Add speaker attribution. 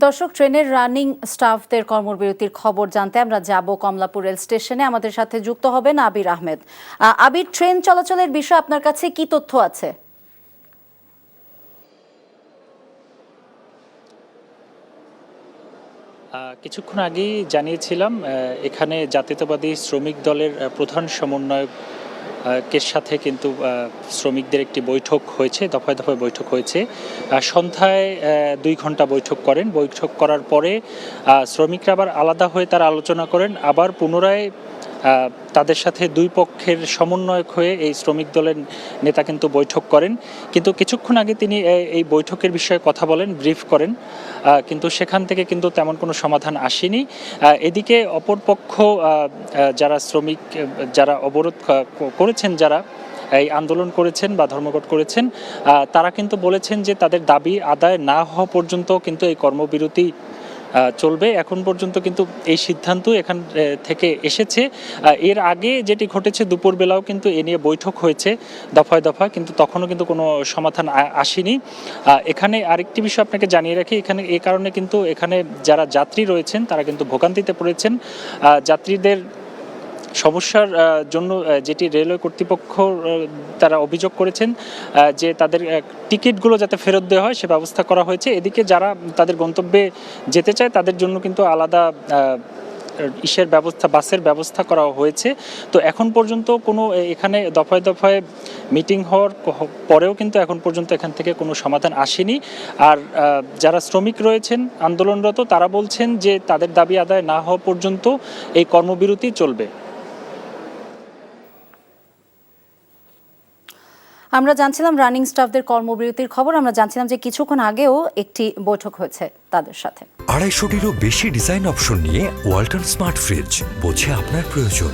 Speaker 1: দর্শক, ট্রেনের রানিং স্টাফদের কর্মবিরতির খবর জানতে আমরা যাব কমলাপুর রেল স্টেশনে। আমাদের সাথে যুক্ত হবেন আবির আহমেদ। আবির, ট্রেন চলাচলের বিষয়ে আপনার কাছে কি তথ্য আছে?
Speaker 2: কিছুক্ষণ আগেই জানিয়েছিলাম এখানে জাতীয়তাবাদী শ্রমিক দলের প্রধান সমন্বয়ক কের সাথে কিন্তু শ্রমিকদের একটি বৈঠক হয়েছে, দফায় দফায় বৈঠক হয়েছে। সন্ধ্যায় 2 ঘন্টা বৈঠক করেন। বৈঠক করার পরে শ্রমিকরা আবার আলাদা হয়ে তারা আলোচনা করেন, আবার পুনরায় তাদের সাথে দুই পক্ষের সমন্বয়ক হয়ে এই শ্রমিক দলের নেতা কিন্তু বৈঠক করেন। কিন্তু কিছুক্ষণ আগে তিনি এই বৈঠকের বিষয়ে কথা বলেন, ব্রিফ করেন, কিন্তু সেখান থেকে কিন্তু তেমন কোনো সমাধান আসেনি। এদিকে অপরপক্ষ যারা শ্রমিক, যারা অবরোধ করেছেন, যারা এই আন্দোলন করেছেন বা ধর্মঘট করেছেন, তারা কিন্তু বলেছেন যে তাদের দাবি আদায় না হওয়া পর্যন্ত কিন্তু এই কর্মবিরতি চলবে। এখন পর্যন্ত কিন্তু এই সিদ্ধান্ত এখান থেকে এসেছে। এর আগে যেটি ঘটেছে, দুপুরবেলাও কিন্তু এ নিয়ে বৈঠক হয়েছে দফায় দফায়, কিন্তু তখনও কিন্তু কোনো সমাধান আসেনি। এখানে আরেকটি বিষয় আপনাকে জানিয়ে রাখি, এখানে এই কারণে কিন্তু এখানে যারা যাত্রী রয়েছেন তারা কিন্তু ভোগান্তিতে পড়েছেন। যাত্রীদের সমস্যার জন্য যেটি রেলওয়ে কর্তৃপক্ষ তারা অভিযোগ করেছেন যে তাদের টিকিটগুলো যাতে ফেরত দেওয়া হয় সে ব্যবস্থা করা হয়েছে। এদিকে যারা তাদের গন্তব্যে যেতে চায় তাদের জন্য কিন্তু আলাদা বাসের ব্যবস্থা করা হয়েছে। তো এখন পর্যন্ত কোনো এখানে দফায় দফায় মিটিং হওয়ার পরেও কিন্তু এখন পর্যন্ত এখান থেকে কোনো সমাধান আসেনি। আর যারা শ্রমিক রয়েছেন আন্দোলনরত, তারা বলছেন যে তাদের দাবি আদায় না হওয়া পর্যন্ত এই কর্মবিরতি চলবে।
Speaker 1: আমরা জানছিলাম রানিং স্টাফদের কর্মবিরতির খবর। আমরা জানছিলাম যে কিছুক্ষণ আগেও একটি বৈঠক হয়েছে তাদের সাথে।
Speaker 3: 250টিরও বেশি ডিজাইন অপশন নিয়ে ওয়ালটন স্মার্ট ফ্রিজ, বোঝে আপনার প্রয়োজন।